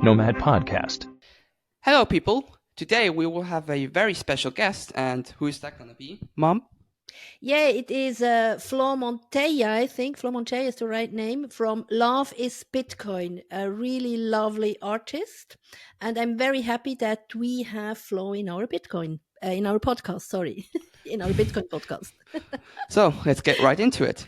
Nomad Podcast. Hello, people. Today we will have a very special guest, and who is that going to be? Mom? Yeah, it is Flo Monteya, I think. Flo Monteya is the right name, from Love is Bitcoin, a really lovely artist. And I'm very happy that we have Flo in our in our podcast, sorry, in our Bitcoin podcast. So let's get right into it.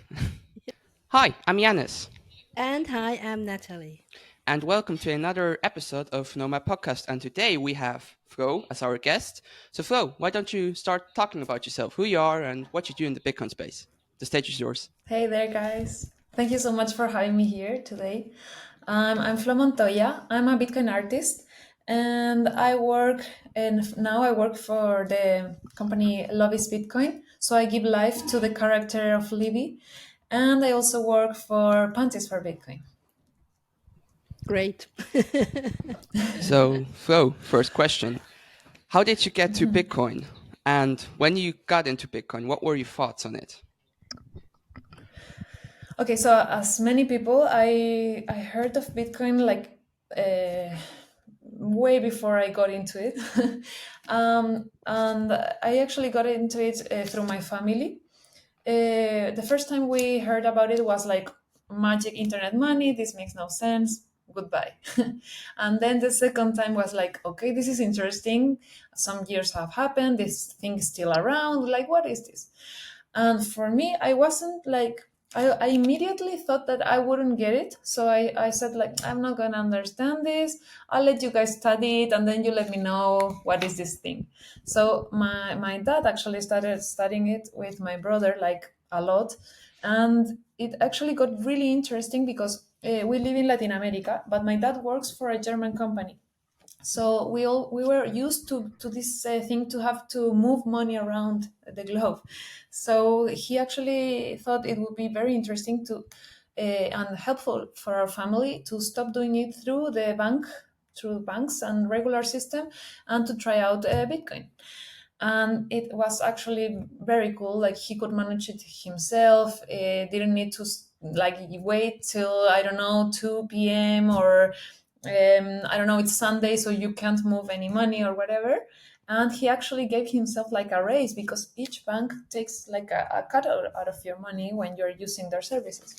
Hi, I'm Yanis, And hi, I'm Natalie. and welcome to another episode of Nomad Podcast. And today we have Flo as our guest. So, Flo, why don't you start talking about yourself, who you are, and what you do in the Bitcoin space? The stage is yours. Hey there, guys. Thank you so much for having me here today. I'm Flo Montoya. I'm a Bitcoin artist, and now I work for the company Love is Bitcoin. So I give life to the character of Libby, and I also work for Panties for Bitcoin. Great. So, Flo, first question. How did you get to Bitcoin? And when you got into Bitcoin, what were your thoughts on it? Okay, so as many people, I heard of Bitcoin like way before I got into it, and I actually got into it through my family. The first time we heard about it was like magic internet money. This makes no sense. Goodbye. And then the second time was like, okay, this is interesting. Some years have happened. This thing is still around. Like, what is this? And for me, I wasn't like, I immediately thought that I wouldn't get it. So I said, like, I'm not going to understand this. I'll let you guys study it and then you let me know what is this thing. So my dad actually started studying it with my brother, like a lot. And it actually got really interesting because we live in Latin America, but my dad works for a German company. So we were used to this thing to have to move money around the globe. So he actually thought it would be very interesting to and helpful for our family to stop doing it through banks and regular system, and to try out Bitcoin. And it was actually very cool. Like, he could manage it himself. Didn't need to like wait till, I don't know, 2 p.m. or I don't know, it's Sunday, so you can't move any money or whatever. And he actually gave himself like a raise because each bank takes like a cut out of your money when you're using their services.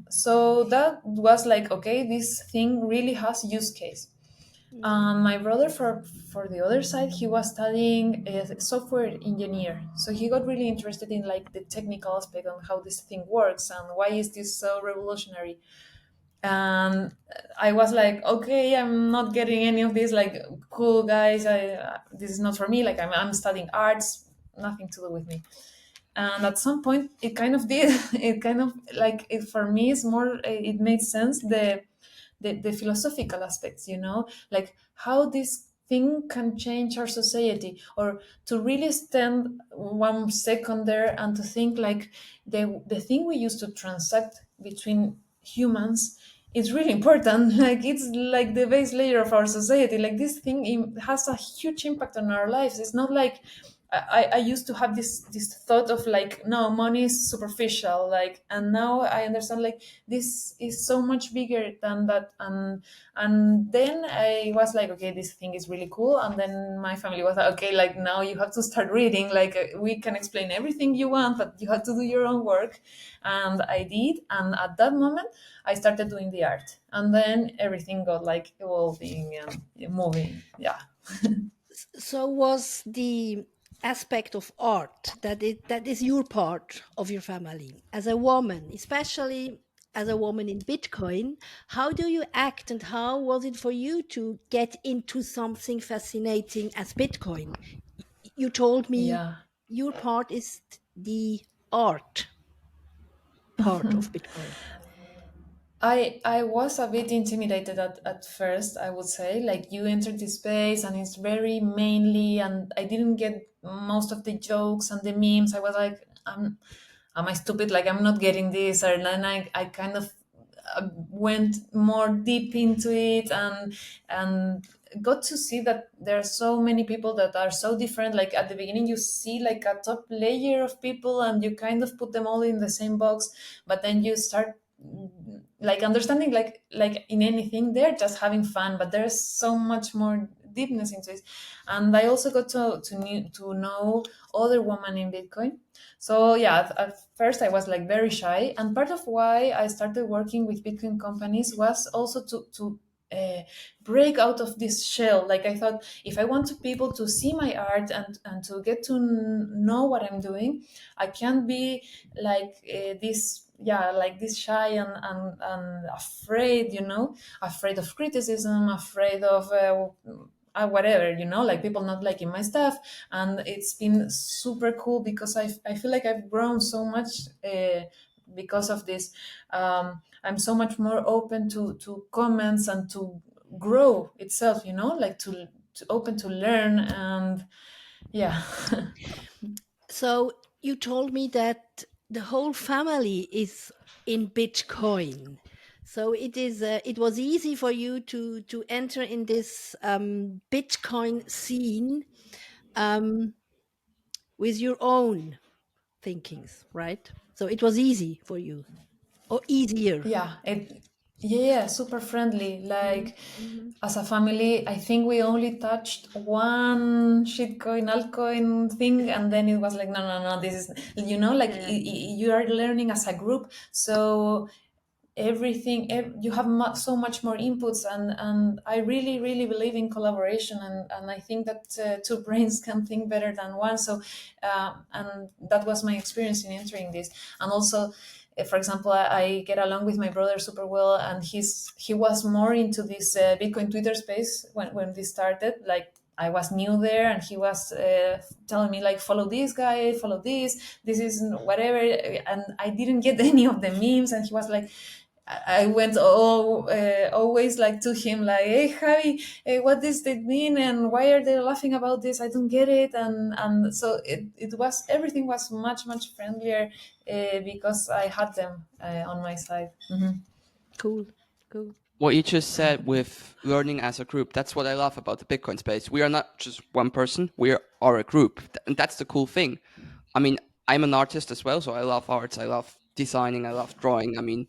So that was like, okay, this thing really has use case. My brother, for the other side, he was studying as a software engineer, so he got really interested in like the technical aspect on how this thing works and why is this so revolutionary. And I was like, okay, I'm not getting any of this. Like, cool guys, this is not for me. Like, I'm studying arts, nothing to do with me. And at some point, it kind of did. It kind of like it for me is more. It made sense the philosophical aspects, like how this thing can change our society, or to really stand 1 second there and to think like the thing we used to transact between humans is really important. Like, it's like the base layer of our society. Like, this thing has a huge impact on our lives. It's not like I used to have this thought of like, no, money is superficial, like, and now I understand like this is so much bigger than that. And then I was like, okay, this thing is really cool. And then my family was like, okay, like, now you have to start reading. Like, we can explain everything you want, but you have to do your own work. And I did. And at that moment, I started doing the art, and then everything got like evolving and moving. Yeah. So was the aspect of art that is your part of your family as a woman, especially as a woman in Bitcoin? How do you act, and how was it for you to get into something fascinating as Bitcoin? You told me Yeah. your part is the art part of Bitcoin. I was a bit intimidated at first, I would say. Like, you entered this space and it's very mainly, and I didn't get most of the jokes and the memes. I was like, am I stupid? Like, I'm not getting this. And then I kind of went more deep into it, and got to see that there are so many people that are so different. Like, at the beginning, you see like a top layer of people and you kind of put them all in the same box, but then you start like understanding, like in anything, they're just having fun, but there's so much more deepness into it. And I also got to know other women in Bitcoin. So yeah, at first I was like very shy, and part of why I started working with Bitcoin companies was also to uh, break out of this shell. Like I thought, if I want to people to see my art and to get to know what I'm doing, I can't be like this, yeah, like this shy and afraid, afraid of criticism, afraid of whatever, like people not liking my stuff. And it's been super cool because I feel like I've grown so much because of this. I'm so much more open to comments and to grow itself, like to open to learn. And yeah. So you told me that the whole family is in Bitcoin. So it is. It was easy for you to enter in this Bitcoin scene um, with your own thinkings, right? So it was easy for you, or easier. Yeah, yeah, super friendly. Mhm, Like mhm. as a family, I think we only touched one shitcoin, altcoin thing, and then it was like, no, no, no, this is, like Yeah, you are learning as a group, so everything you have so much more inputs. And I really really believe in collaboration, and I think that two brains can think better than one. So and that was my experience in entering this. And also for example, I get along with my brother super well, and he was more into this Bitcoin Twitter space when this started. Like I was new there, and he was telling me like, follow this guy, follow this is whatever. And I didn't get any of the memes, and he was like, I went always like to him like, hey Javi, what does that mean, and why are they laughing about this? I don't get it. And so it was, everything was much much friendlier because I had them on my side. cool, cool. What you just said with learning as a group, that's what I love about the Bitcoin space. We are not just one person, we are a group. And that's the cool thing. I mean, I'm an artist as well, so I love arts, I love designing, I love drawing. I mean,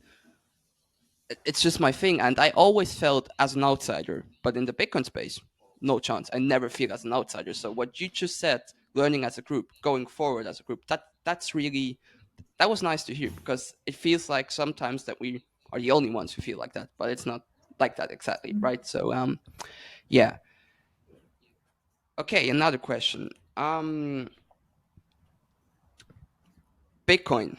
it's just my thing. And I always felt as an outsider, but in the Bitcoin space, no chance. I never feel as an outsider. So what you just said, learning as a group, going forward as a group, that's really, that was nice to hear, because it feels like sometimes that we are the only ones who feel like that, but it's not like that exactly, right? So yeah. Okay, another question. Bitcoin,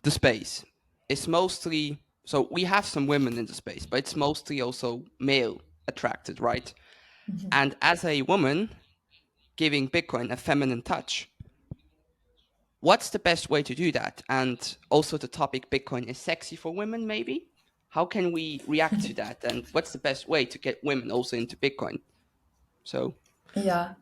the space, is mostly, so we have some women in the space, but it's mostly also male attracted, right? And as a woman giving Bitcoin a feminine touch, what's the best way to do that? And also the topic, Bitcoin is sexy for women, maybe? How can we react to that? And what's the best way to get women also into Bitcoin? So, Yeah,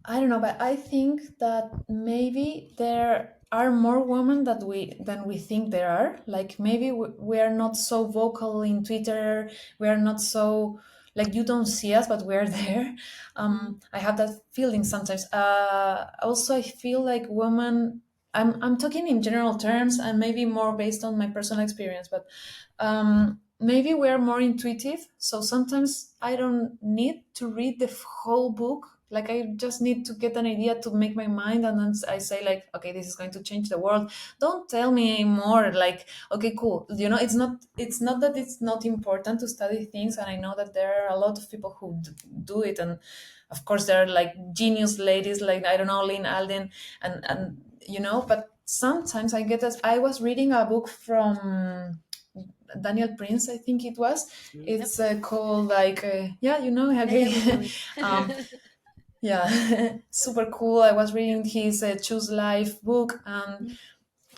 I don't know, but I think that maybe there are more women that we think there are. Like maybe we are not so vocal in Twitter. We are not so, like, you don't see us, but we're there. Mhm. I have that feeling sometimes. Also, I feel like women. I'm talking in general terms and maybe more based on my personal experience, but maybe we're more intuitive. So sometimes I don't need to read the whole book. Like I just need to get an idea to make my mind, and then I say like, okay, this is going to change the world. Don't tell me more. Like, okay, cool. It's not that it's not important to study things, and I know that there are a lot of people who do it, and of course there are like genius ladies like, I don't know, Lynn Alden, and but sometimes I get as I was reading a book from Daniel Prince, I think it was. Yep. It's called like yeah, Yeah, yeah, we know okay. it. um, yeah, super cool. I was Yep. reading his Choose Life book, Mhm.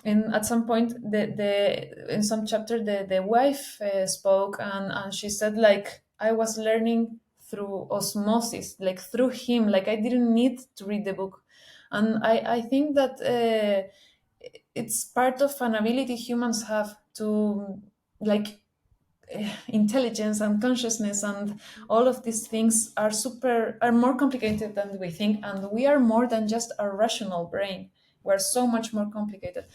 and at some point, the in some chapter, the wife spoke, and she said like, I was learning through osmosis, like through him, like I didn't need to read the book. And I think that it's part of an ability humans have to, like, intelligence and consciousness, and all of these things are more complicated than we think, and we are more than just a rational brain. We're so much more complicated.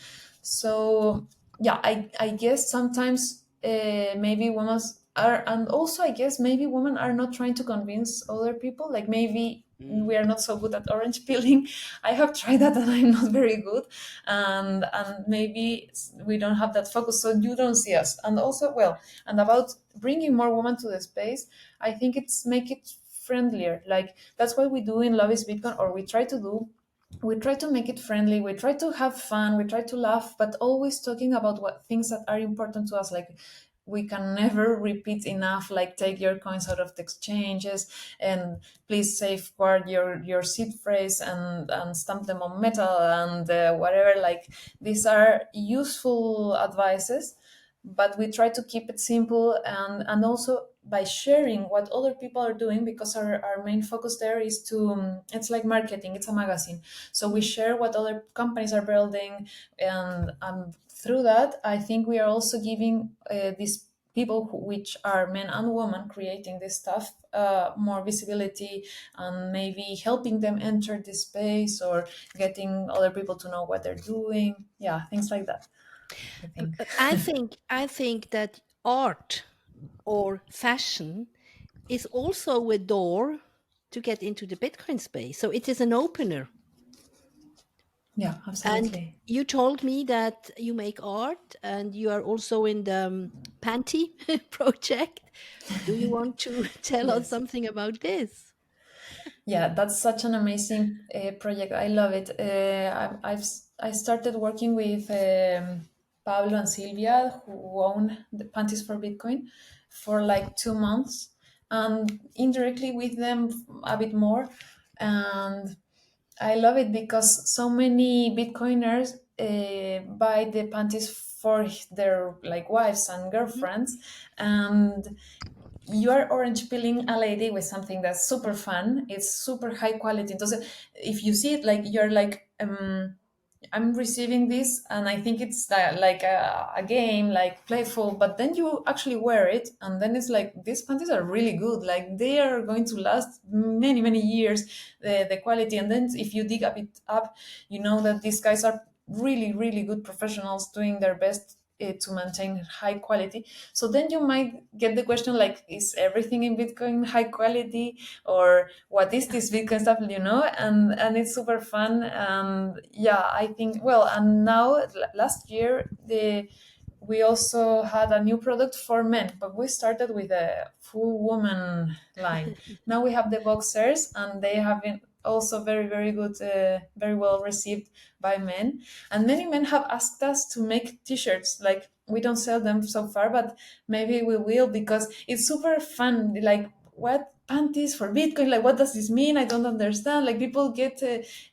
So yeah, I guess sometimes maybe women are, and also I guess maybe women are not trying to convince other people. Like maybe we are not so good at orange peeling. I have tried that and I'm not very good, and maybe we don't have that focus, so you don't see us. And also, well, and about bringing more women to the space, I think it's make it friendlier. Like that's what we do in Love is Bitcoin, or we try to do. We try to make it friendly, we try to have fun, we try to laugh, but always talking about what things that are important to us. Like we can never repeat enough, like take your coins out of the exchanges, and please safeguard your seed phrase, and stamp them on metal, and whatever. Like these are useful advices, but we try to keep it simple, and also by sharing what other people are doing, because our main focus there is to it's like marketing, it's a magazine. So we share what other companies are building, and through that I think we are also giving these people which are men and women creating this stuff more visibility, and maybe helping them enter this space, or getting other people to know what they're doing. Yeah, things like that, I think. I think that art or fashion is also a door to get into the Bitcoin space. So it is an opener. Yeah, And absolutely. you told me that you make art and you are also in the panty project. Do you want to tell us Yes. something about this? Yeah, that's such an amazing project. I love it. I started working with Pablo and Silvia, who own the Panties for Bitcoin, for like 2 months, and indirectly with them a bit more. And I love it because so many Bitcoiners buy the panties for their like wives and Mhm. girlfriends, and you are orange peeling a lady with something that's super fun. It's super high quality. Entonces, if you see it, like you're like, I'm receiving this, and I think it's like a game, like playful. But then you actually wear it, and then it's like these panties are really good. Like they are going to last many many years. The quality, and then if you dig a bit up, you know that these guys are really really good professionals doing their best to maintain high quality. So then you might get the question like, is everything in Bitcoin high quality, or what is this Bitcoin stuff? And it's super fun. And yeah, I think, well, and now last year we also had a new product for men, but we started with a full woman line. Now we have the boxers, and they have been also very very good, very well received by men. And many men have asked us to make t-shirts. Like we don't sell them so far, but maybe we will, because it's super fun. Like, what panties for Bitcoin? Like, what does this mean? I don't understand. Like, people get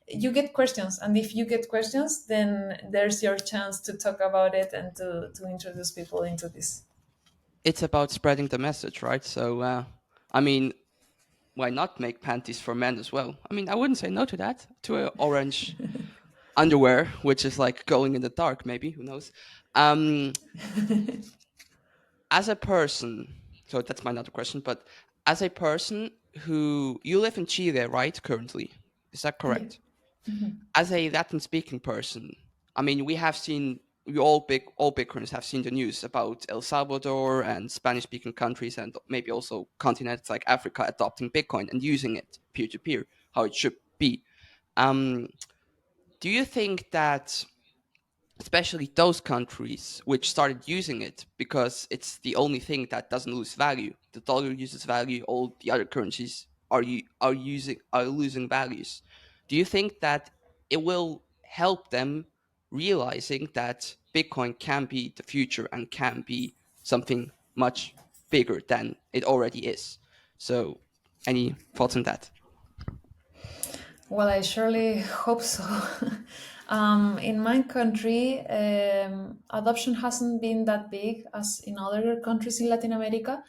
you get questions, and if you get questions, then there's your chance to talk about it and to introduce people into this. It's about spreading the message, right? So, I mean, why not make panties for men as well? I mean, I wouldn't say no to that. To a orange underwear, which is like going in the dark, maybe, who knows? Um, as a person, so that's my another question, but as a person who you live in Chile, right? Currently, is that Yeah. correct? As a Latin speaking person, I mean, we have seen we all Bitcoiners have seen the news about El Salvador and Spanish speaking countries, and maybe also continents like Africa adopting Bitcoin and using it peer to peer, how it should be. Um, do you think that especially those countries which started using it because it's the only thing that doesn't lose value. The dollar loses value, all the other currencies are losing values. Do you think that it will help them realizing that Bitcoin can be the future and can be something much bigger than it already is? So, any thoughts on that? Well, I surely hope so. In my country, adoption hasn't been that big as in other countries in Latin America.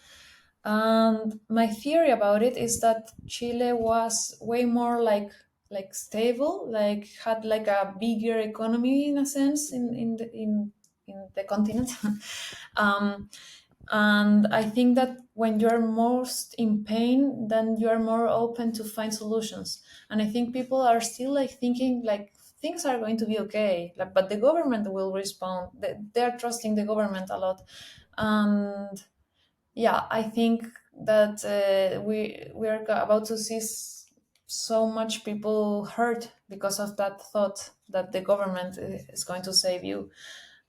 And my theory about it is that Chile was way more like stable, like had like a bigger economy in a sense in the continent. um, and I think that when you're most in pain, then you're more open to find solutions. And I think people are still like thinking like things are going to be okay, like, but the government will respond. They're trusting the government a lot. And yeah, I think that we are about to see so much people hurt because of that thought that the government is going to save you.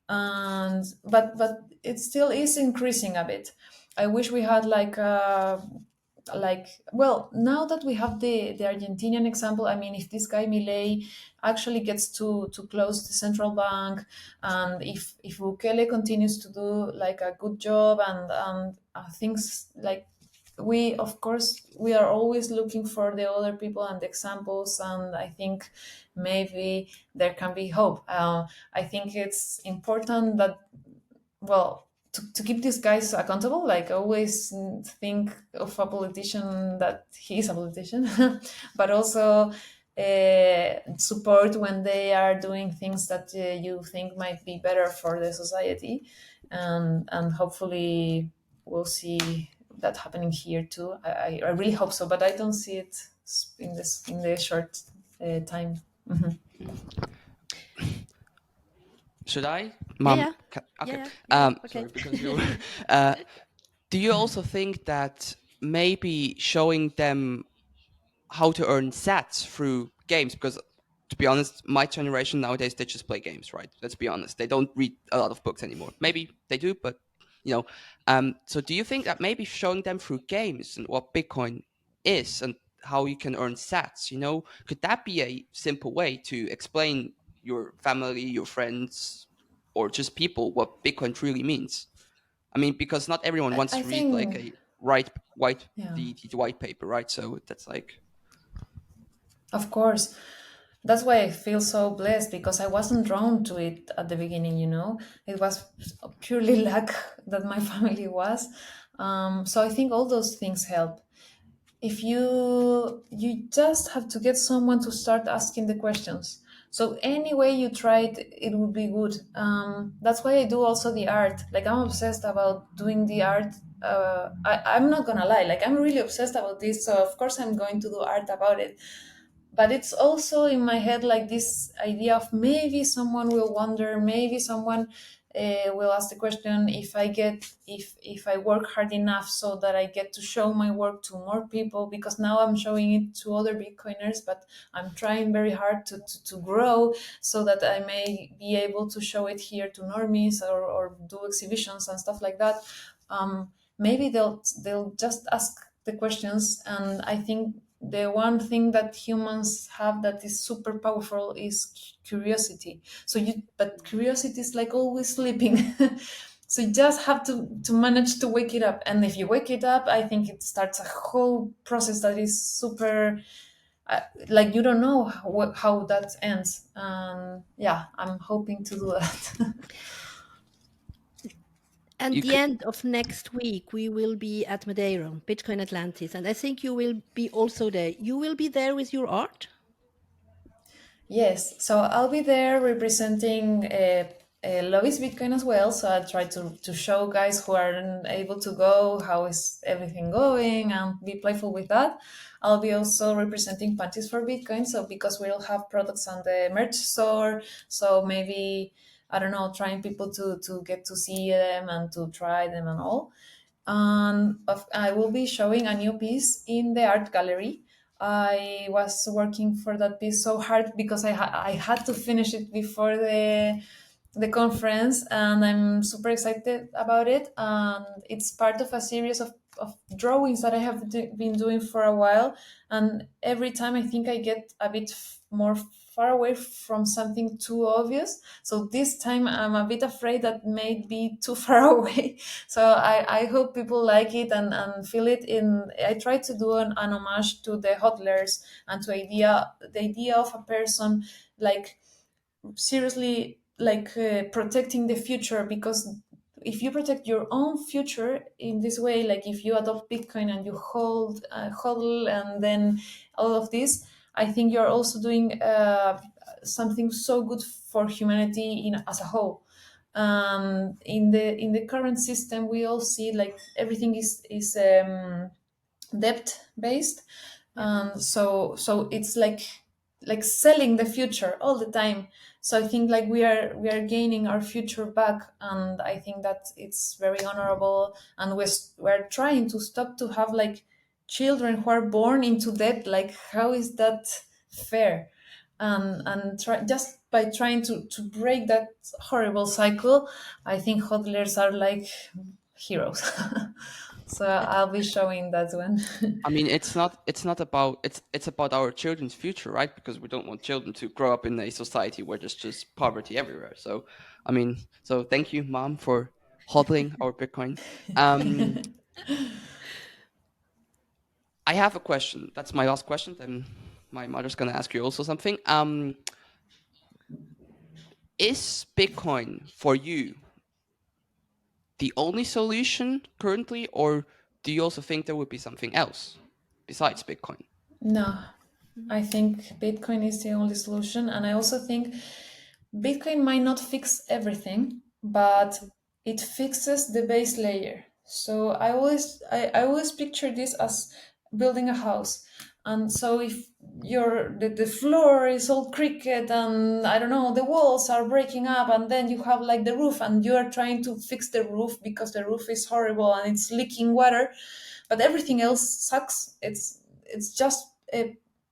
And but it still is increasing a bit. I wish we had like, well, now that we have the Argentinian example, I mean, if this guy Milei actually gets to close the central bank, and if Bukele continues to do like a good job, and things like, we of course we are always looking for the other people and examples, and I think maybe there can be hope. I think it's important that, well, to keep these guys accountable, like always think of a politician that he is a politician, but also support when they are doing things that you think might be better for the society, and hopefully we'll see that happening here too. I really hope so, but I don't see it in the short time. Mhm. Should I, Yeah, Mom? yeah, yeah, Okay. yeah, yeah. Okay. Sorry, because you. Uh, do you also think that maybe showing them how to earn sats through games? Because to be honest, my generation nowadays, they just play games, right? Let's be honest, they don't read a lot of books anymore. Maybe they do, but you know. So do you think that maybe showing them through games and what Bitcoin is and how you can earn sats, could that be a simple way to explain your family, your friends, or just people what Bitcoin truly means? I mean, because not everyone wants I to read like think, a right white yeah, the white paper, right? So that's like. of course. That's why I feel so blessed, because I wasn't drawn to it at the beginning, It was purely luck that my family was. So I think all those things help. If you just have to get someone to start asking the questions. So any way you try it, it would be good. That's why I do also the art. Like, I'm obsessed about doing the art. I'm not gonna lie, like, I'm really obsessed about this, so of course I'm going to do art about it. But it's also in my head like this idea of maybe someone will wonder, maybe someone will ask the question, if I work hard enough so that I get to show my work to more people, because now I'm showing it to other Bitcoiners, but I'm trying very hard to grow so that I may be able to show it here to normies, or do exhibitions and stuff like that. Maybe they'll just ask the questions. And I think the one thing that humans have that is super powerful is curiosity. But curiosity is like always sleeping. So you just have to manage to wake it up. And if you wake it up, I think it starts a whole process that is super, like, you don't know how that ends. Yeah, I'm hoping to do that. And You the could. end of next week, we will be at Madeira, Bitcoin Atlantis, and I think you will be also there. You will be there with your art. Yes, so I'll be there representing Lobby's Bitcoin as well. So I try to show guys who aren't able to go how is everything going, and be playful with that. I'll be also representing Panties for Bitcoin. So because we'll have products on the merch store, so maybe, I don't know, trying people to get to see them and to try them and all. I will be showing a new piece in the art gallery. I was working for that piece so hard because I had to finish it before the conference, and I'm super excited about it. And it's part of a series of drawings that I have been doing for a while. And every time I think I get a bit more far away from something too obvious. So this time I'm a bit afraid that may be too far away. So I hope people like it and feel it in. I try to do an homage to the hodlers, and to the idea of a person, like, seriously, like, protecting the future. Because if you protect your own future in this way, like if you adopt Bitcoin and you hodl, and then all of this, I think you're also doing something so good for humanity as a whole. In the current system, we all see like everything is debt based. Yeah. So it's like selling the future all the time. So I think like we are gaining our future back, and I think that it's very honorable, and we're trying to stop to have like children who are born into debt. Like, how is that fair? And try, just by trying to break that horrible cycle, I think hodlers are like heroes. So I'll be showing that one. I mean, it's not about it's about our children's future, right? Because we don't want children to grow up in a society where there's just poverty everywhere. So, I mean, so thank you, mom, for hodling our Bitcoin. Um, I have a question. That's my last question. Then my mother's gonna ask you also something. Is Bitcoin for you the only solution currently, or do you also think there would be something else besides Bitcoin? No, I think Bitcoin is the only solution. And I also think Bitcoin might not fix everything, but it fixes the base layer. So I always picture this as building a house. And so if the floor is all crooked, and I don't know, the walls are breaking up, and then you have like the roof, and you are trying to fix the roof because the roof is horrible and it's leaking water, but everything else sucks. It's just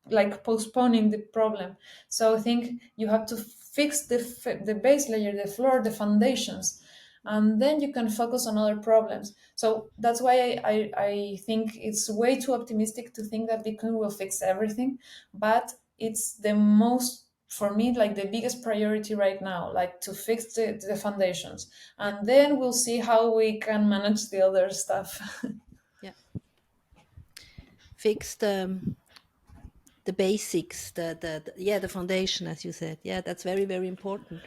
like postponing the problem. So I think you have to fix the base layer, the floor, the foundations, and then you can focus on other problems. So that's why I think it's way too optimistic to think that Bitcoin will fix everything, but it's the most, for me, like the biggest priority right now, like to fix the foundations, Yeah, and then we'll see how we can manage the other stuff. yeah. Fix the basics, yeah, the foundation, as you said. Yeah, that's very, very important.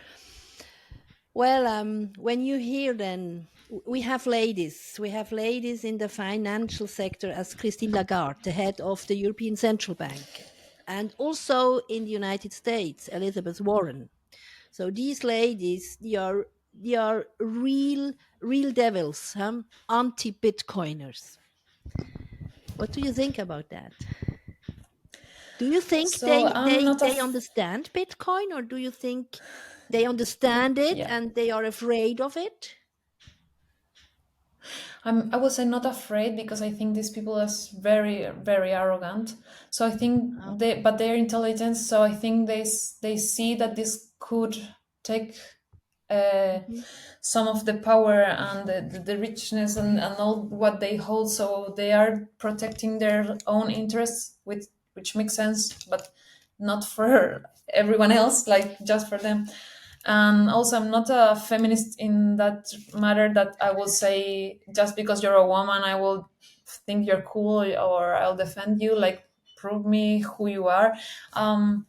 Well, when you hear then, we have ladies in the financial sector as Christine Lagarde, the head of the European Central Bank, and also in the United States, Elizabeth Warren. So these ladies, they are real devils, anti-Bitcoiners. What do you think about that? Do you think So they I'm they not a they understand Bitcoin, or do you think they understand it yeah. and they are afraid of it? I would say not afraid, because I think these people are very, very arrogant. So I think Oh. but they're intelligent. So I think they see that this could take uh, Mhm. some of the power and the richness and all what they hold. So they are protecting their own interests, which makes sense, but not for everyone else, like just for them. And also, I'm not a feminist in that matter, that I will say just because you're a woman, I will think you're cool or I'll defend you. Like, prove me who you are. Um,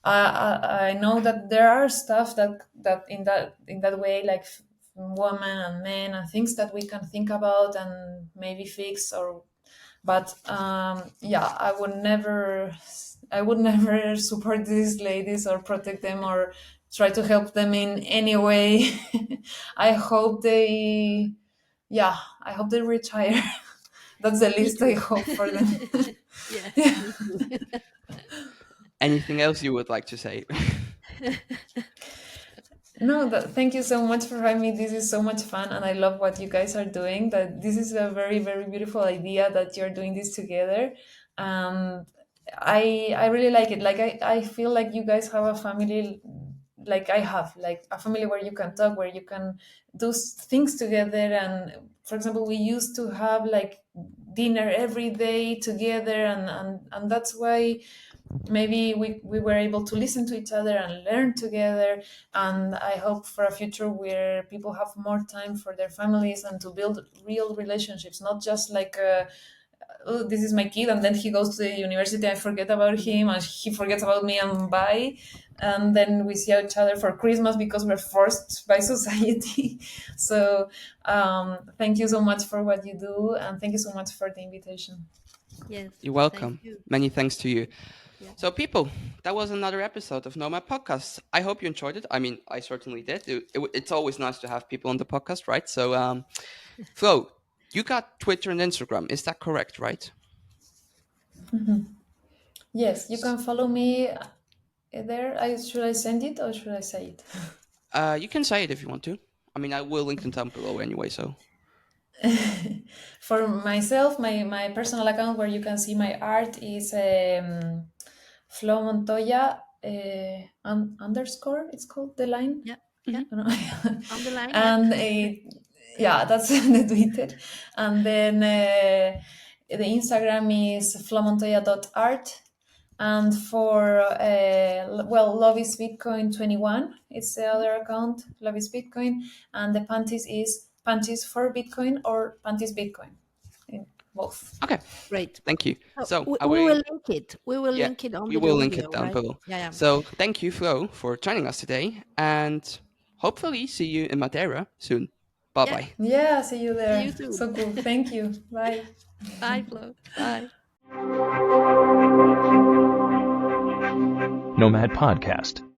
I know that there are stuff that in that way, like women and men and things that we can think about and maybe fix, or but yeah, I would never support these ladies or protect them or try to help them in any way. I hope they yeah, I hope they retire. That's the Me least I too. hope for them. Yes, me too. Anything else you would like to say? No, thank you so much for having me. This is so much fun, and I love what you guys are doing. That this is a very, very beautiful idea that you're doing this together, and I really like it. Like I feel like you guys have a family, like I have, like a family where you can talk, where you can do things together. And for example, we used to have like dinner every day together, and that's why maybe we were able to listen to each other and learn together. And I hope for a future where people have more time for their families and to build real relationships, not just like oh, this is my kid, and then he goes to the university, I forget about him, and he forgets about me, and bye. And then we see each other for Christmas because we're forced by society. So thank you so much for what you do, and thank you so much for the invitation. Yes, You're thank welcome. you. Many thanks to you. Yeah. So, people, that was another episode of Nomad Podcast. I hope you enjoyed it. I mean, I certainly did. It's always nice to have people on the podcast, right? So, Flo, you got Twitter and Instagram. Is that correct, right? Yes, you can follow me. there. Should I send it or should I say it? You can say it if you want to. I mean, I will link them down below anyway. So For myself, my personal account where you can see my art is Flo Montoya underscore. It's called the line. Yeah, yeah. Mhm. I don't know. On the line, yeah. And yeah, that's the Twitter. And then the Instagram is flomontoya.art. And for Love is Bitcoin 21, it's the other account, Love is Bitcoin, and the Panties is Panties for Bitcoin or Panties Bitcoin, in both. okay, Great. thank you. So So we, I we will. will link it. We will Yeah, link it we under the will link video, it down right? below. Yeah, yeah. So thank you, Flo, for joining us today, and hopefully see you in Madeira soon. Bye Yeah. bye. Yeah, see you See there. you soon. So cool. Thank you. Bye. Bye, Flo. Bye. Nomad Podcast.